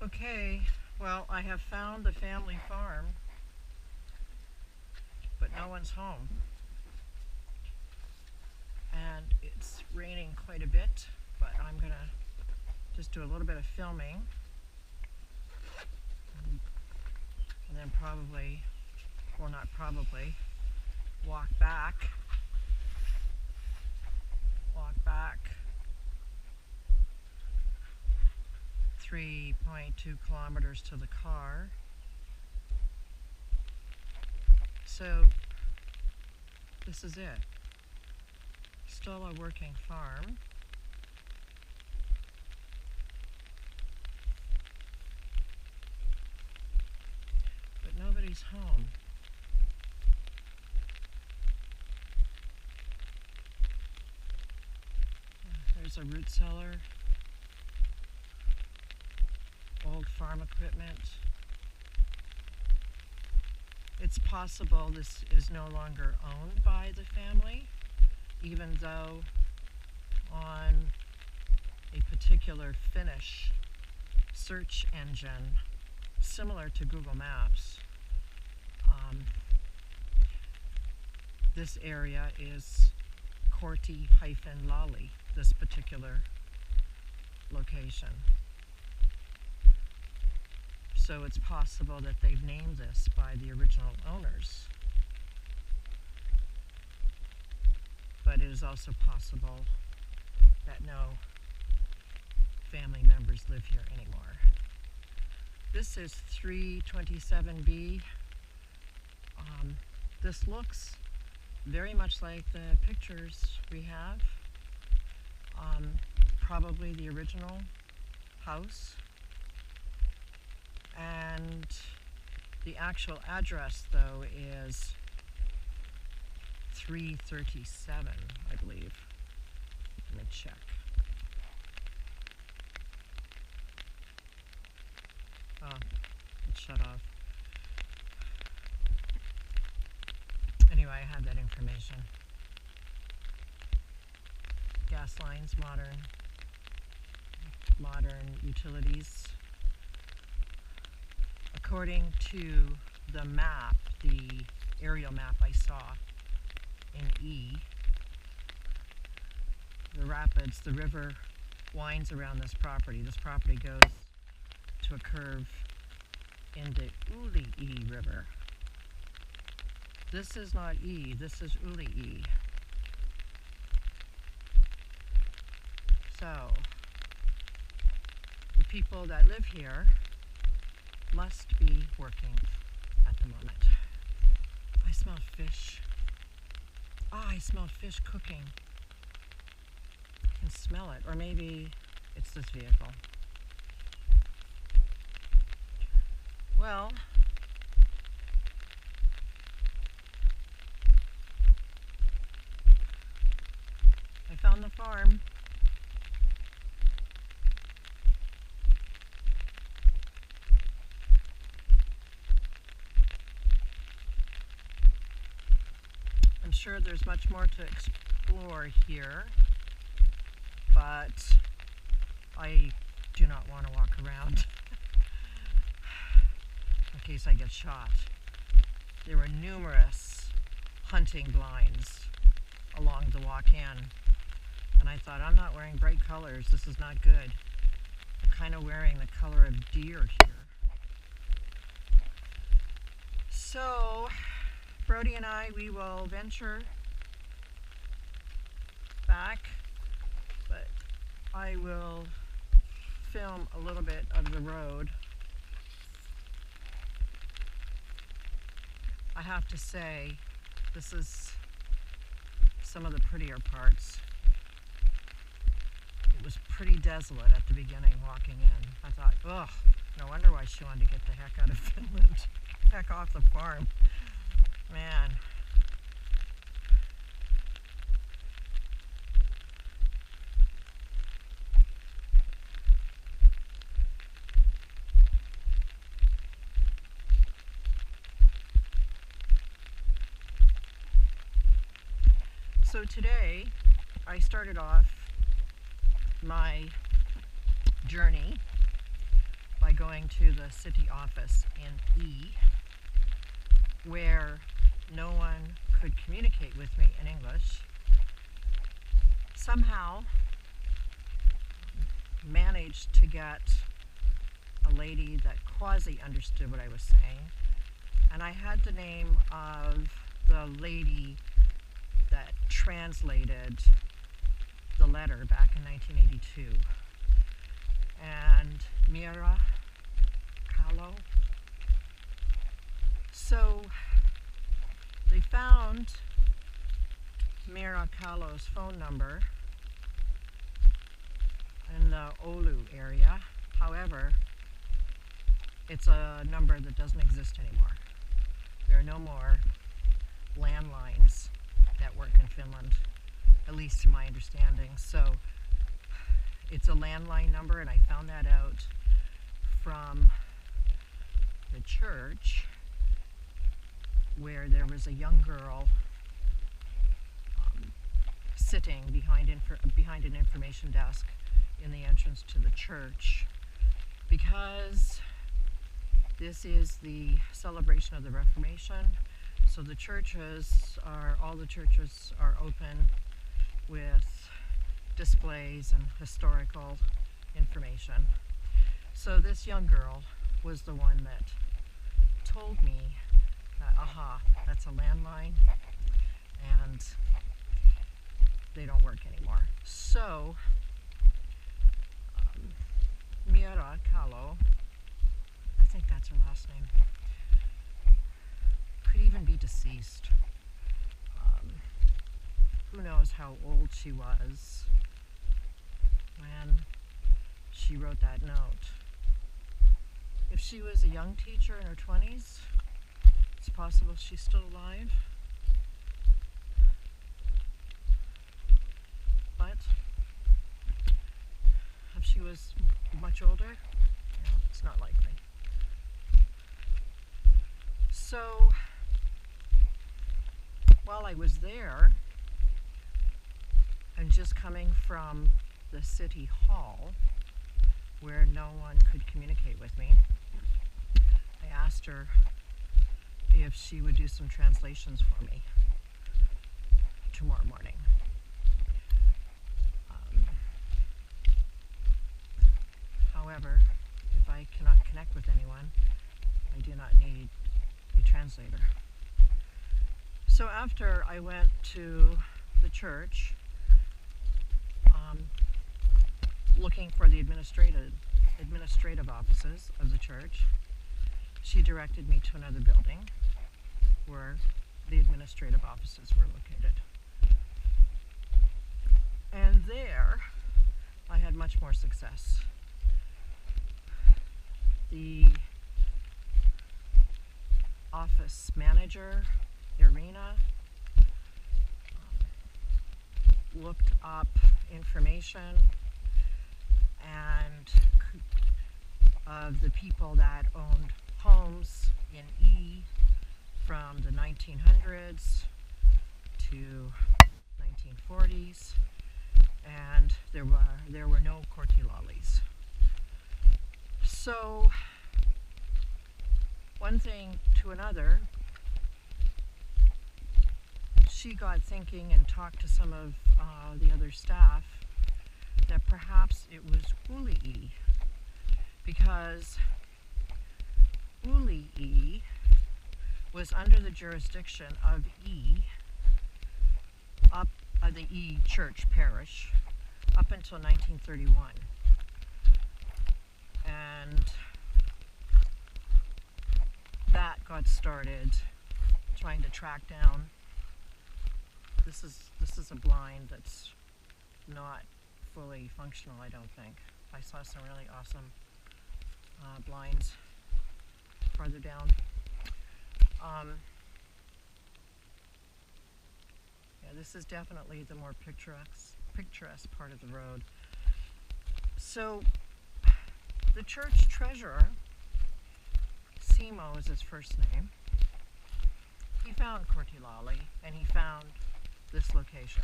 Okay, well, I have found the family farm, but no one's home. And it's raining quite a bit, but I'm gonna just do a little bit of filming. And then probably, well, not probably, walk back 3.2 kilometers to the car. So this is it. Still a working farm. But nobody's home. There's a root cellar, old farm equipment. It's possible this is no longer owned by the family, even though on a particular Finnish search engine similar to Google Maps, this area is Korti-Lali, this particular location. So it's possible that they've named this by the original owners. But it is also possible that no family members live here anymore. This is 327B. This looks very much like the pictures we have. Probably the original house. And the actual address, though, is 337, I believe. Let me check. Oh, it shut off. Anyway, I have that information. Gas lines, modern utilities. According to the map, the aerial map I saw in E, the rapids, the river winds around this property. This property goes to a curve into Uli River. This is not E, this is Uli. So, the people that live here must be working at the moment. I smell fish. Ah, I smell fish cooking. I can smell it, or maybe it's this vehicle. Well, I found the farm. I'm sure there's much more to explore here, but I do not want to walk around in case I get shot. There were numerous hunting blinds along the walk-in, and I thought, I'm not wearing bright colors, this is not good. I'm kind of wearing the color of deer here. So Brody and I, we will venture back, but I will film a little bit of the road. I have to say, this is some of the prettier parts. It was pretty desolate at the beginning walking in. I thought, ugh, no wonder why she wanted to get the heck out of Finland. Heck off the farm. Man. So today I started off my journey by by going to the city office in E, where no one could communicate with me in English. Somehow managed to get a lady that quasi understood what I was saying, and I had the name of the lady that translated the letter back in 1982, and Mira Kahlo. So they found Mira Kahlo's phone number in the Oulu area. However, it's a number that doesn't exist anymore. There are no more landlines that work in Finland, at least to my understanding. So it's a landline number, and I found that out from the church, where there was a young girl sitting behind an information desk in the entrance to the church, because this is the celebration of the Reformation. So all the churches are open with displays and historical information. So this young girl was the one that told me that, that's a landline and they don't work anymore. So Mira Kahlo, I think that's her last name, could even be deceased. Who knows how old she was when she wrote that note. If she was a young teacher in her 20s, it's possible she's still alive. But if she was much older, it's not likely. So while I was there, and just coming from the city hall where no one could communicate with me, I asked her if she would do some translations for me tomorrow morning. However, if I cannot connect with anyone, I do not need a translator. So after I went to the church, looking for the administrative offices of the church, she directed me to another building where the administrative offices were located. And there, I had much more success. The office manager, Irina, looked up information and of the people that owned homes in E from the 1900s to 1940s, and there were no Kortilalis. So one thing to another, she got thinking and talked to some of the other staff that perhaps it was Ulii, because Ulii was under the jurisdiction of E, the E church parish, up until 1931. And that got started trying to track down. This is a blind that's not fully functional, I don't think. I saw some really awesome blinds farther down. Yeah, this is definitely the more picturesque part of the road. So the church treasurer, Simo is his first name, he found Kortilali and he found this location.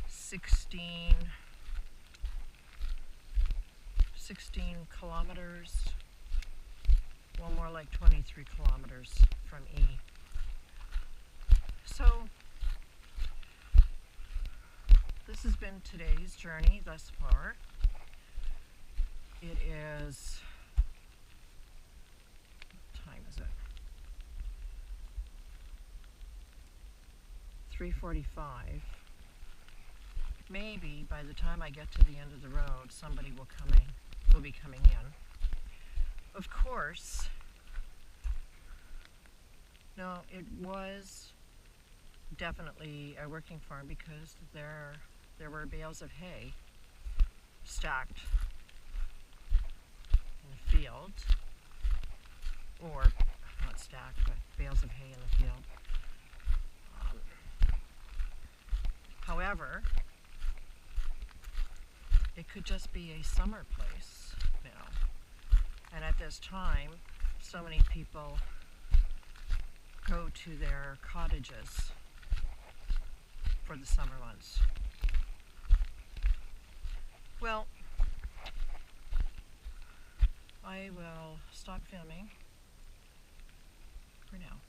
16 16 kilometers, well, more like 23 kilometers from E. So this has been today's journey thus far. It is, what time is it? 3:45. Maybe by the time I get to the end of the road, somebody will be coming in. Of course, no, it was definitely a working farm because there were bales of hay stacked in the field, or not stacked, but bales of hay in the field. However, it could just be a summer place now. And at this time, so many people go to their cottages for the summer months. Well, I will stop filming for now.